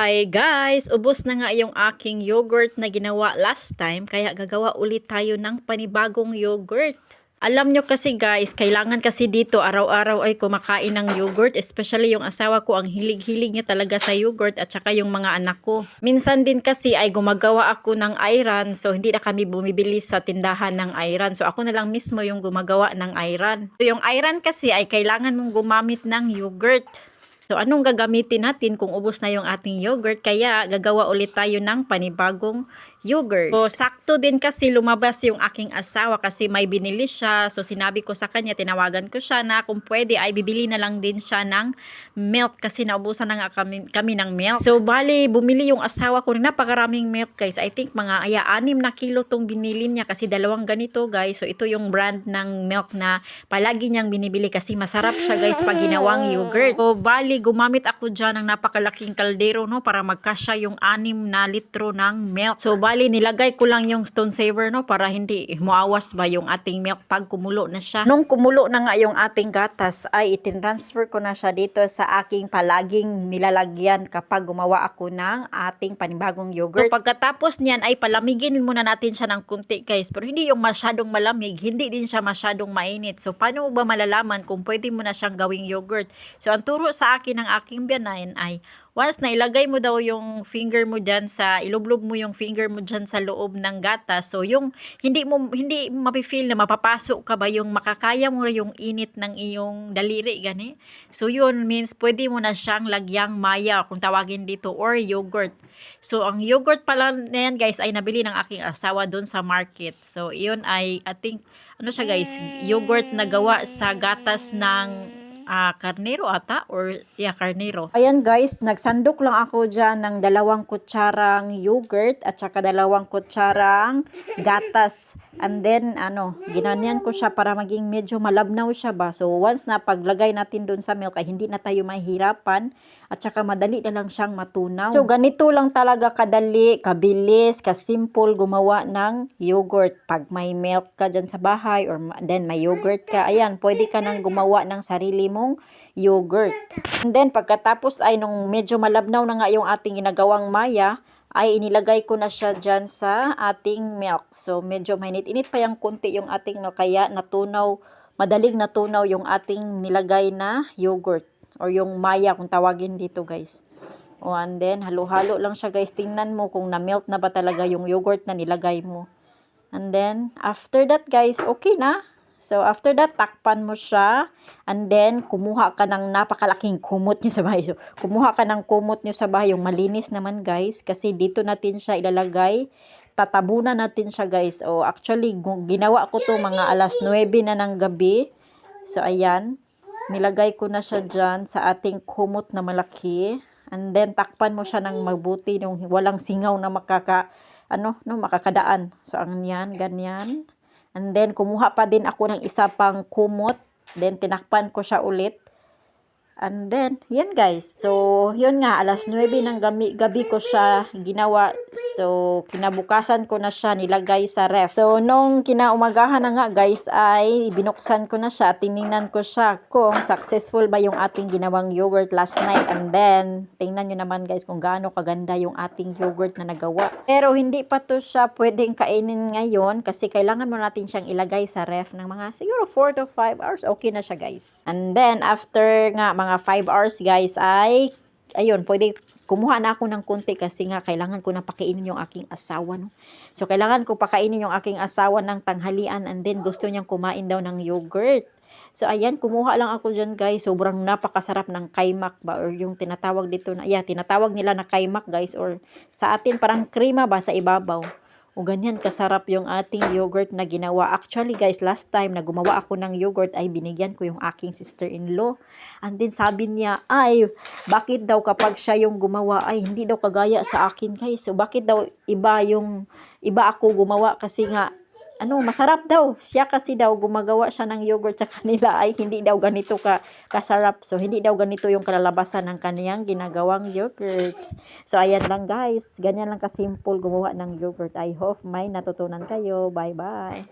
Hi guys! Ubos na nga yung aking yogurt na ginawa last time, kaya gagawa ulit tayo ng panibagong yogurt. Alam nyo kasi guys, kailangan kasi dito araw-araw ay kumakain ng yogurt, especially yung asawa ko, ang hilig-hilig niya talaga sa yogurt at saka yung mga anak ko. Minsan din kasi ay gumagawa ako ng ayran, so hindi na kami bumibili sa tindahan ng ayran. So ako na lang mismo yung gumagawa ng ayran. So yung ayran kasi ay kailangan mong gumamit ng yogurt. So, anong gagamitin natin kung ubos na yung ating yogurt? Kaya, gagawa ulit tayo ng panibagong yogurt. So, sakto din kasi lumabas yung aking asawa kasi may binili siya. So, sinabi ko sa kanya, tinawagan ko siya na kung pwede ay bibili na lang din siya ng milk kasi naubusan na nga kami ng milk. So, bali, bumili yung asawa ko ng napakaraming milk guys. I think mga 6 na kilo tong binili niya kasi dalawang ganito guys. So, ito yung brand ng milk na palagi niyang binibili kasi masarap siya guys pag ginawang yogurt. So, bali, gumamit ako dyan ng napakalaking kaldero no para magkasya yung 6 na litro ng milk. So bali nilagay ko lang yung stone saver no para hindi muawas ba yung ating milk pag kumulo na siya. Nung kumulo na nga yung ating gatas ay itinransfer ko na siya dito sa aking palaging nilalagyan kapag gumawa ako ng ating panibagong yogurt. So pagkatapos niyan ay palamigin muna natin siya ng kunti guys, pero hindi yung masyadong malamig, hindi din siya masyadong mainit. So paano ba malalaman kung pwede mo na siyang gawing yogurt? So ang turo sa akin ng aking biyanan ay once na ilagay mo daw yung finger mo dyan sa, ilublob mo yung finger mo dyan sa loob ng gatas. So yung hindi mapifeel na mapapasok ka ba yung makakaya mo yung init ng iyong daliri gani. So yun means pwede mo na siyang lagyang maya kung tawagin dito or yogurt. So ang yogurt pala na yan guys ay nabili ng aking asawa doon sa market. So yun ay I think ano siya guys, yogurt na gawa sa gatas ng karnero ata or karnero. Ayan guys, nagsandok lang ako dyan ng 2 kutsarang yogurt at saka 2 kutsarang gatas. And then ginanyan ko siya para maging medyo malabnaw siya ba. So once na paglagay natin dun sa milk ay hindi na tayo mahihirapan at saka madali na lang siyang matunaw. So ganito lang talaga kadali, kabilis, kasimple gumawa ng yogurt. Pag may milk ka dyan sa bahay or then may yogurt ka, ayan, pwede ka nang gumawa ng sarili mong yogurt. And then pagkatapos ay nung medyo malabnaw na nga yung ating ginagawang maya, ay inilagay ko na siya dyan sa ating milk. So medyo mainit-init pa yung kunti yung ating milk kaya natunaw, madaling natunaw yung ating nilagay na yogurt or yung maya kung tawagin dito guys. And then halo-halo lang siya guys. Tingnan mo kung na-melt na ba talaga yung yogurt na nilagay mo. And then after that guys, okay na. So, after that, takpan mo siya. And then, kumuha ka ng napakalaking kumot nyo sa bahay. So, kumuha ka ng kumot nyo sa bahay. Yung malinis naman, guys. Kasi dito natin siya ilalagay. Tatabunan natin siya, guys. O, actually, ginawa ko to mga 9:00 na ng gabi. So, ayan. Nilagay ko na siya dyan sa ating kumot na malaki. And then, takpan mo siya ng mabuti. Yung walang singaw na makakadaan. So, ang yan, ganyan. And then, kumuha pa din ako ng isa pang kumot. Then, tinakpan ko siya ulit. And then, yun guys. So, yun nga, 9:00 ng gabi ko siya ginawa. So, kinabukasan ko na siya nilagay sa ref. So, nung kinaumagahan na nga guys, ay binuksan ko na siya. Tiningnan ko siya kung successful ba yung ating ginawang yogurt last night. And then, tingnan nyo naman guys kung gaano kaganda yung ating yogurt na nagawa. Pero, hindi pa to siya pwedeng kainin ngayon kasi kailangan mo natin siyang ilagay sa ref ng mga siguro 4 to 5 hours. Okay na siya guys. And then, after nga mga 5 hours guys ay ayun, pwede kumuha na ako ng konti kasi nga kailangan ko na pakainin yung aking asawa no. So kailangan ko pakainin yung aking asawa ng tanghalian and then gusto niyang kumain daw ng yogurt. So ayan, kumuha lang ako dyan guys. Sobrang napakasarap ng kaimak ba or yung tinatawag dito na tinatawag nila na kaimak guys or sa atin parang krema ba sa ibabaw. O ganyan kasarap yung ating yogurt na ginawa. Actually guys, last time na gumawa ako ng yogurt ay binigyan ko yung aking sister-in-law. And then sabi niya, ay bakit daw kapag siya yung gumawa ay hindi daw kagaya sa akin guys. So bakit daw iba ako gumawa kasi nga masarap daw. Siya kasi daw gumagawa siya ng yogurt sa kanila ay hindi daw ganito kasarap. So hindi daw ganito yung kalalabasan ng kaniyang ginagawang yogurt. So ayan lang guys. Ganyan lang kasimple gumawa ng yogurt. I hope may natutunan kayo. Bye bye.